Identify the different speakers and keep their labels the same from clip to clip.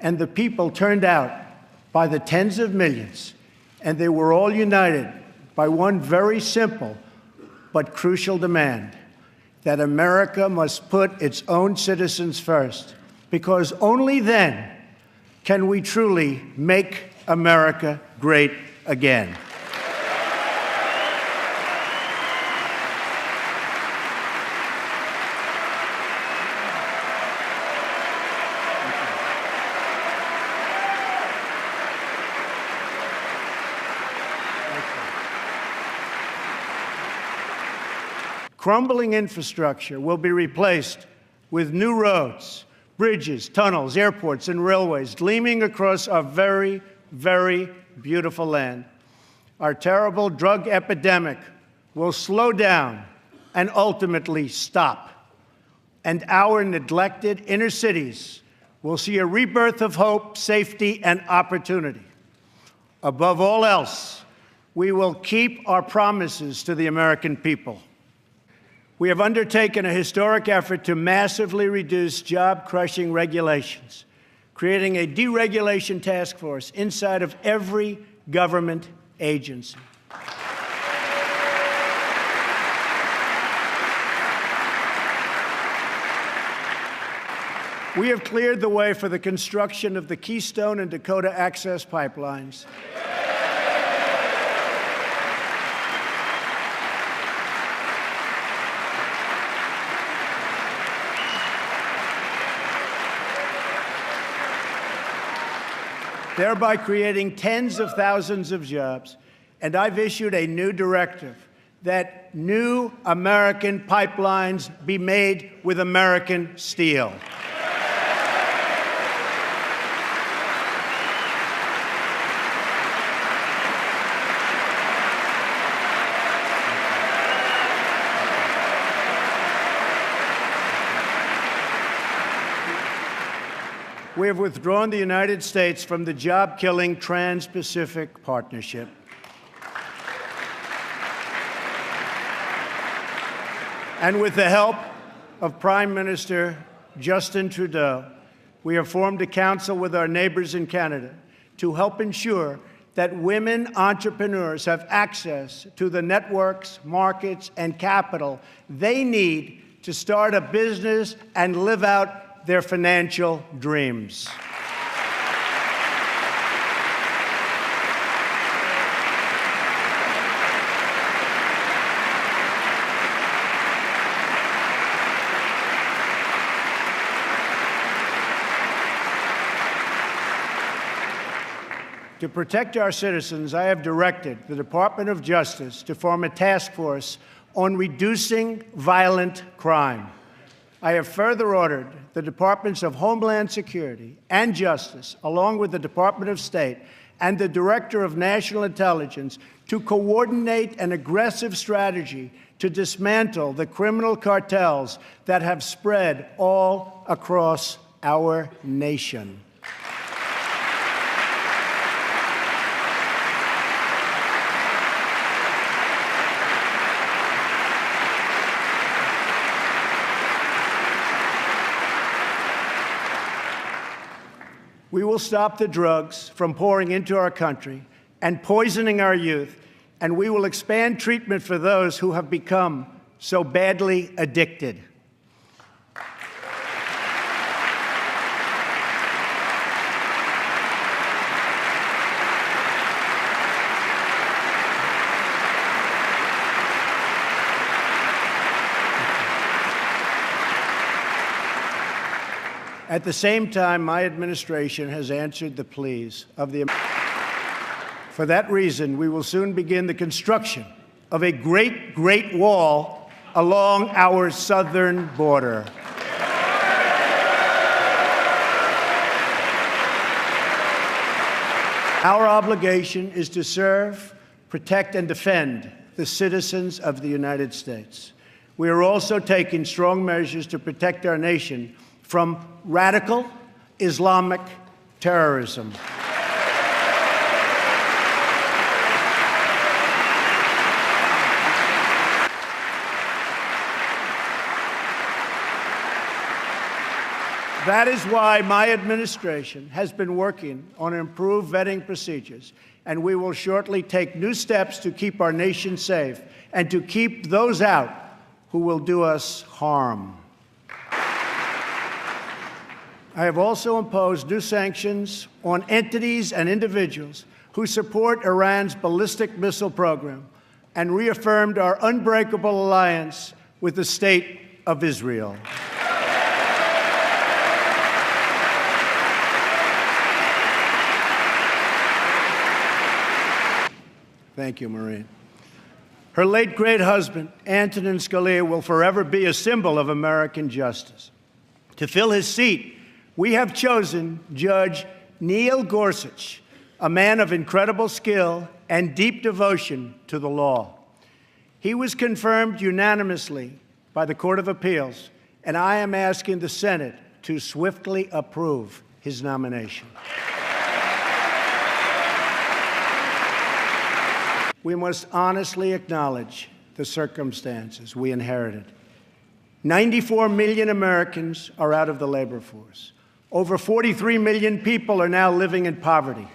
Speaker 1: and the people turned out by the tens of millions, and they were all united by one very simple but crucial demand: that America must put its own citizens first, because only then can we truly make America great again. Crumbling infrastructure will be replaced with new roads, bridges, tunnels, airports, and railways gleaming across our very, very beautiful land. Our terrible drug epidemic will slow down and ultimately stop. And our neglected inner cities will see a rebirth of hope, safety, and opportunity. Above all else, we will keep our promises to the American people. We have undertaken a historic effort to massively reduce job-crushing regulations, creating a deregulation task force inside of every government agency. We have cleared the way for the construction of the Keystone and Dakota Access pipelines. Thereby creating tens of thousands of jobs. And I've issued a new directive that new American pipelines be made with American steel. We have withdrawn the United States from the job-killing Trans-Pacific Partnership. And with the help of Prime Minister Justin Trudeau, we have formed a council with our neighbors in Canada to help ensure that women entrepreneurs have access to the networks, markets, and capital they need to start a business and live out their financial dreams. To protect our citizens, I have directed the Department of Justice to form a task force on reducing violent crime. I have further ordered the Departments of Homeland Security and Justice, along with the Department of State and the Director of National Intelligence, to coordinate an aggressive strategy to dismantle the criminal cartels that have spread all across our nation. We will stop the drugs from pouring into our country and poisoning our youth, and we will expand treatment for those who have become so badly addicted. At the same time, my administration has answered the pleas of the American people. For that reason, we will soon begin the construction of a great, great wall along our southern border. Our obligation is to serve, protect, and defend the citizens of the United States. We are also taking strong measures to protect our nation from radical Islamic terrorism. That is why my administration has been working on improved vetting procedures, and we will shortly take new steps to keep our nation safe and to keep those out who will do us harm. I have also imposed new sanctions on entities and individuals who support Iran's ballistic missile program and reaffirmed our unbreakable alliance with the State of Israel. Thank you, Maureen. Her late great husband, Antonin Scalia, will forever be a symbol of American justice. To fill his seat, we have chosen Judge Neil Gorsuch, a man of incredible skill and deep devotion to the law. He was confirmed unanimously by the Court of Appeals, and I am asking the Senate to swiftly approve his nomination. We must honestly acknowledge the circumstances we inherited. 94 million Americans are out of the labor force. Over 43 million people are now living in poverty,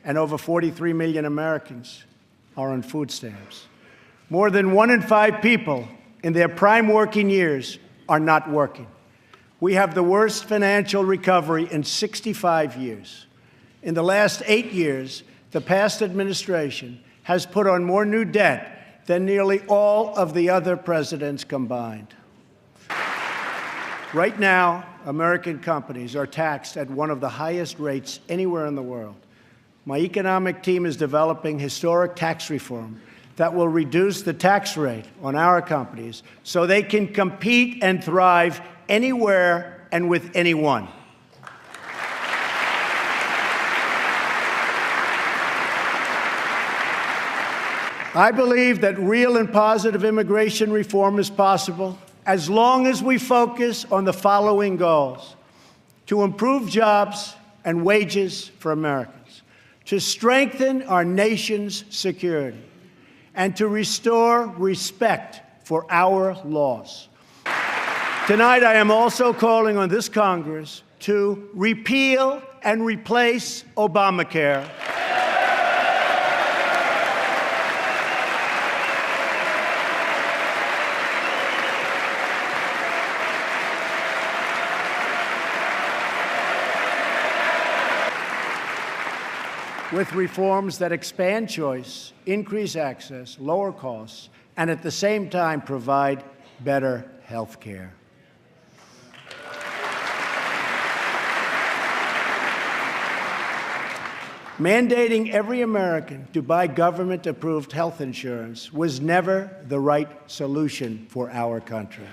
Speaker 1: and over 43 million Americans are on food stamps. More than 1 in 5 people in their prime working years are not working. We have the worst financial recovery in 65 years. In the last 8 years, the past administration has put on more new debt than nearly all of the other presidents combined. Right now, American companies are taxed at one of the highest rates anywhere in the world. My economic team is developing historic tax reform that will reduce the tax rate on our companies so they can compete and thrive anywhere and with anyone. I believe that real and positive immigration reform is possible as long as we focus on the following goals: to improve jobs and wages for Americans, to strengthen our nation's security, and to restore respect for our laws. Tonight, I am also calling on this Congress to repeal and replace Obamacare. With reforms that expand choice, increase access, lower costs, and at the same time provide better health care. Mandating every American to buy government-approved health insurance was never the right solution for our country.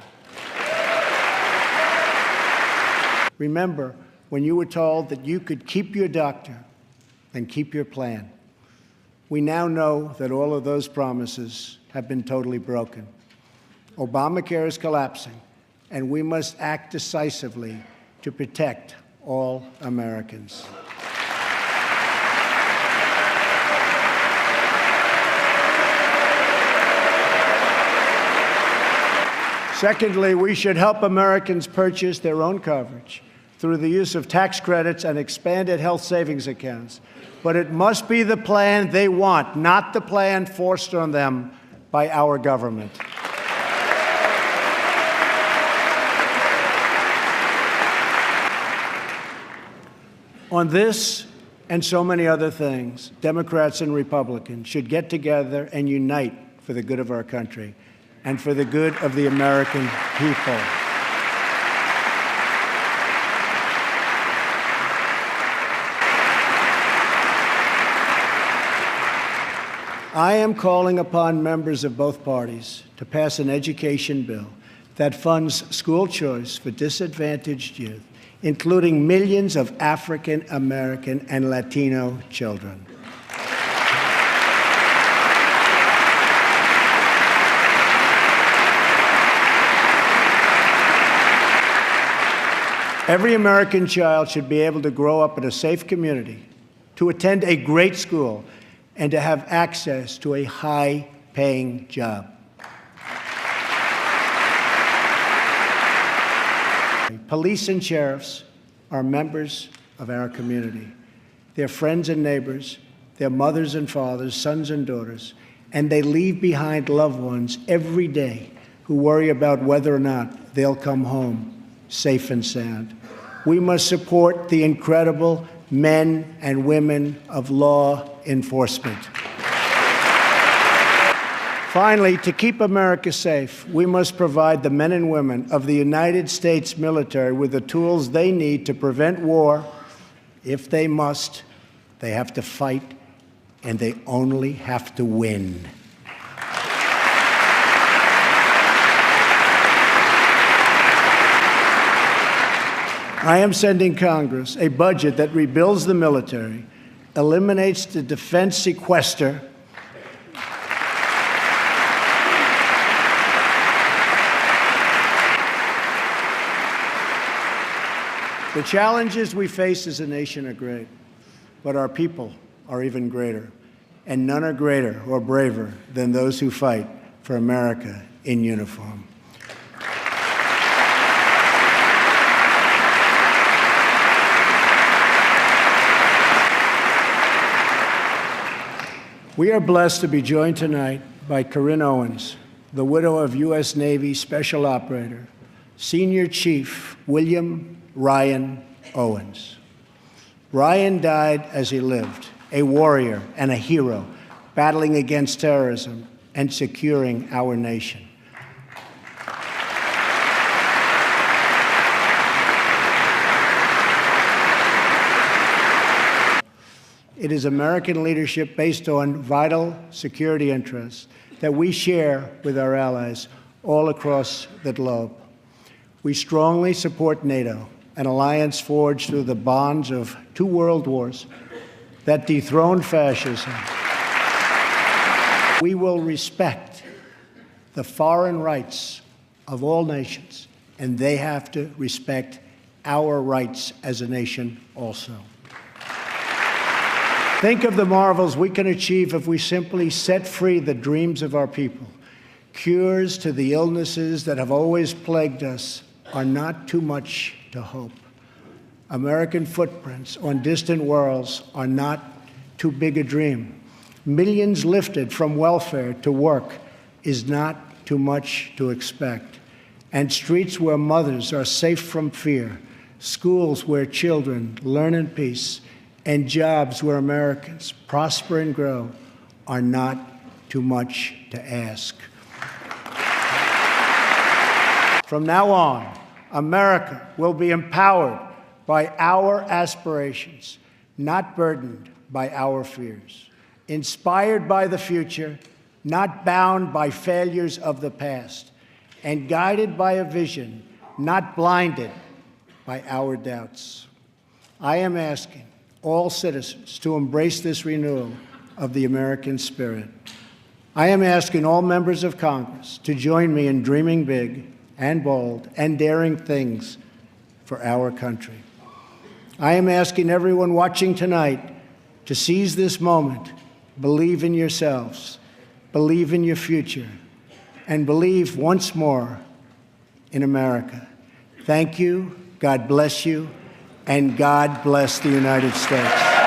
Speaker 1: Remember when you were told that you could keep your doctor and keep your plan. We now know that all of those promises have been totally broken. Obamacare is collapsing, and we must act decisively to protect all Americans. Secondly, we should help Americans purchase their own coverage through the use of tax credits and expanded health savings accounts. But it must be the plan they want, not the plan forced on them by our government. On this and so many other things, Democrats and Republicans should get together and unite for the good of our country and for the good of the American people. I am calling upon members of both parties to pass an education bill that funds school choice for disadvantaged youth, including millions of African American and Latino children. Every American child should be able to grow up in a safe community, to attend a great school, and to have access to a high-paying job. Police and sheriffs are members of our community. They're friends and neighbors, they're mothers and fathers, sons and daughters, and they leave behind loved ones every day who worry about whether or not they'll come home safe and sound. We must support the incredible men and women of law enforcement. Finally, to keep America safe, we must provide the men and women of the United States military with the tools they need to prevent war. If they must, they have to fight, and they only have to win. I am sending Congress a budget that rebuilds the military, eliminates the defense sequester, the challenges we face as a nation are great, but our people are even greater, and none are greater or braver than those who fight for America in uniform. We are blessed to be joined tonight by Corinne Owens, the widow of U.S. Navy Special Operator, Senior Chief William Ryan Owens. Ryan died as he lived, a warrior and a hero, battling against terrorism and securing our nation. It is American leadership based on vital security interests that we share with our allies all across the globe. We strongly support NATO, an alliance forged through the bonds of 2 world wars that dethroned fascism. We will respect the foreign rights of all nations, and they have to respect our rights as a nation also. Think of the marvels we can achieve if we simply set free the dreams of our people. Cures to the illnesses that have always plagued us are not too much to hope. American footprints on distant worlds are not too big a dream. Millions lifted from welfare to work is not too much to expect. And streets where mothers are safe from fear, schools where children learn in peace, and jobs where Americans prosper and grow are not too much to ask. From now on, America will be empowered by our aspirations, not burdened by our fears, inspired by the future, not bound by failures of the past, and guided by a vision, not blinded by our doubts. I am asking all citizens to embrace this renewal of the American spirit. I am asking all members of Congress to join me in dreaming big and bold and daring things for our country. I am asking everyone watching tonight to seize this moment, believe in yourselves, believe in your future, and believe once more in America. Thank you, God bless you, and God bless the United States.